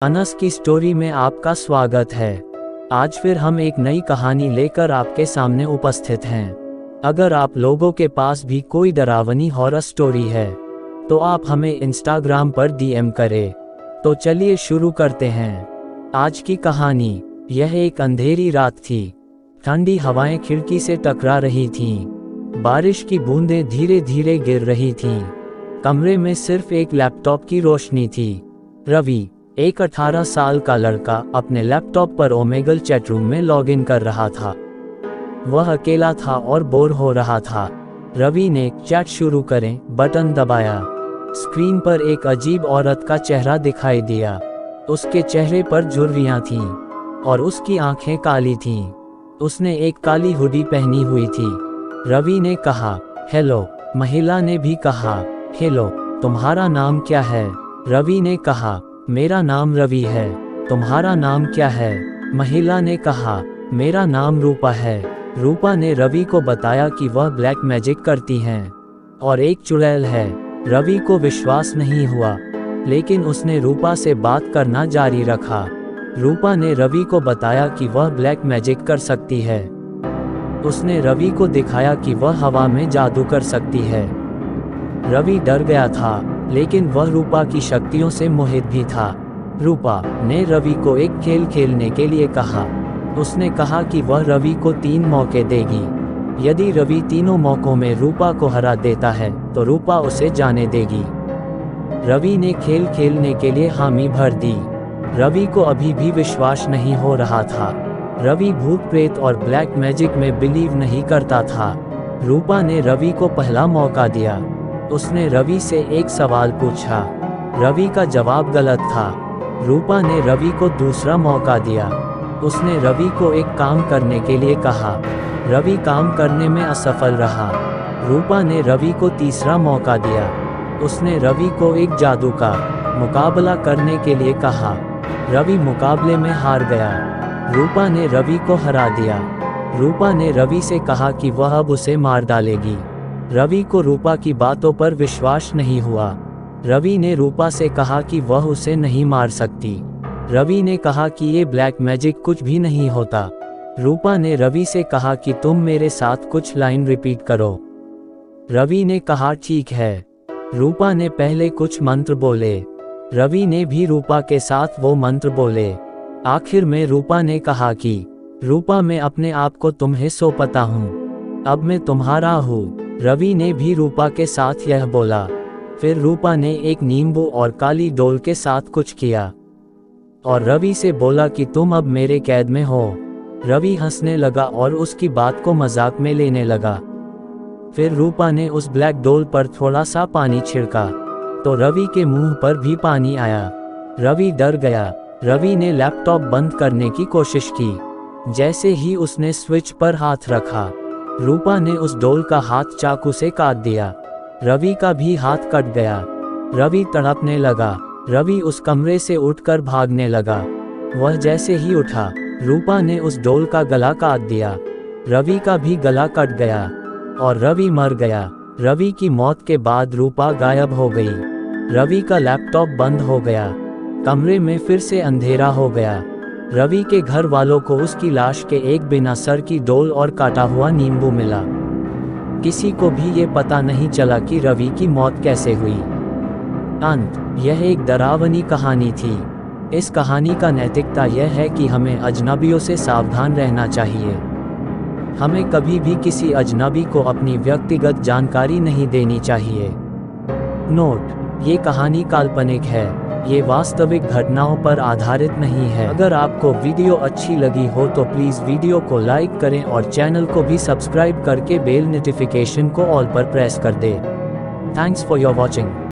अनस की स्टोरी में आपका स्वागत है। आज फिर हम एक नई कहानी लेकर आपके सामने उपस्थित हैं। अगर आप लोगों के पास भी कोई डरावनी हॉरर स्टोरी है तो आप हमें इंस्टाग्राम पर डीएम करें। तो चलिए शुरू करते हैं आज की कहानी। यह एक अंधेरी रात थी। ठंडी हवाएं खिड़की से टकरा रही थीं। बारिश की बूंदें धीरे धीरे गिर रही थीं। कमरे में सिर्फ एक लैपटॉप की रोशनी थी। रवि, एक 18 साल का लड़का, अपने लैपटॉप पर ओमेगल चैटरूम में लॉगिन कर रहा था। वह अकेला था और बोर हो रहा था। रवि ने चैट शुरू करें बटन दबाया। स्क्रीन पर एक अजीब औरत का चेहरा दिखाई दिया। उसके चेहरे पर झुर्रियां थीं और उसकी आंखें काली थीं। उसने एक काली हुडी पहनी हुई थी। रवि ने कहा, हेलो। महिला ने भी कहा, हेलो, तुम्हारा नाम क्या है? रवि ने कहा, मेरा नाम रवि है। तुम्हारा नाम क्या है? महिला ने कहा, मेरा नाम रूपा है। रूपा ने रवि को बताया कि वह ब्लैक मैजिक करती हैं और एक चुड़ैल है। रवि को विश्वास नहीं हुआ, लेकिन उसने रूपा से बात करना जारी रखा। रूपा ने रवि को बताया कि वह ब्लैक मैजिक कर सकती है। उसने रवि को दिखाया कि वह हवा में जादू कर सकती है। रवि डर गया था, लेकिन वह रूपा की शक्तियों से मोहित भी था। रूपा ने रवि को एक खेल खेलने के लिए कहा। उसने कहा कि वह रवि को 3 मौके देगी। यदि रवि तीनों मौकों में रूपा को हरा देता है तो रूपा उसे जाने देगी। रवि ने खेल खेलने के लिए हामी भर दी। रवि को अभी भी विश्वास नहीं हो रहा था। रवि भूत प्रेत और ब्लैक मैजिक में बिलीव नहीं करता था। रूपा ने रवि को पहला मौका दिया। उसने रवि से एक सवाल पूछा। रवि का जवाब गलत था। रूपा ने रवि को दूसरा मौका दिया। उसने रवि को एक काम करने के लिए कहा। रवि काम करने में असफल रहा। रूपा ने रवि को तीसरा मौका दिया। उसने रवि को एक जादू का मुकाबला करने के लिए कहा। रवि मुकाबले में हार गया। रूपा ने रवि को हरा दिया। रूपा ने रवि से कहा कि वह अब उसे मार डालेगी। रवि को रूपा की बातों पर विश्वास नहीं हुआ। रवि ने रूपा से कहा कि वह उसे नहीं मार सकती। रवि ने कहा कि ये ब्लैक मैजिक कुछ भी नहीं होता। रूपा ने रवि से कहा कि तुम मेरे साथ कुछ लाइन रिपीट करो। रवि ने कहा, ठीक है। रूपा ने पहले कुछ मंत्र बोले। रवि ने भी रूपा के साथ वो मंत्र बोले। आखिर में रूपा ने कहा कि रूपा, मैं अपने आप को तुम्हें सौंपता हूँ। अब मैं तुम्हारा हूँ। रवि ने भी रूपा के साथ यह बोला। फिर रूपा ने एक नींबू और काली डोल के साथ कुछ किया और रवि से बोला कि तुम अब मेरे कैद में हो। रवि हंसने लगा और उसकी बात को मजाक में लेने लगा। फिर रूपा ने उस ब्लैक डोल पर थोड़ा सा पानी छिड़का तो रवि के मुंह पर भी पानी आया। रवि डर गया। रवि ने लैपटॉप बंद करने की कोशिश की। जैसे ही उसने स्विच पर हाथ रखा, रूपा ने उस डोल का हाथ चाकू से काट दिया। रवि का भी हाथ कट गया। रवि तड़पने लगा। रवि उस कमरे से उठकर भागने लगा। वह जैसे ही उठा, रूपा ने उस डोल का गला काट दिया। रवि का भी गला कट गया और रवि मर गया। रवि की मौत के बाद रूपा गायब हो गई। रवि का लैपटॉप बंद हो गया। कमरे में फिर से अंधेरा हो गया। रवि के घर वालों को उसकी लाश के एक बिना सर की डोल और काटा हुआ नींबू मिला। किसी को भी ये पता नहीं चला कि रवि की मौत कैसे हुई। अंत। यह एक डरावनी कहानी थी। इस कहानी का नैतिकता यह है कि हमें अजनबियों से सावधान रहना चाहिए। हमें कभी भी किसी अजनबी को अपनी व्यक्तिगत जानकारी नहीं देनी चाहिए। नोट: ये कहानी काल्पनिक है। ये वास्तविक घटनाओं पर आधारित नहीं है। अगर आपको वीडियो अच्छी लगी हो तो प्लीज़ वीडियो को लाइक करें और चैनल को भी सब्सक्राइब करके बेल नोटिफिकेशन को ऑल पर प्रेस कर दें। Thanks for your watching.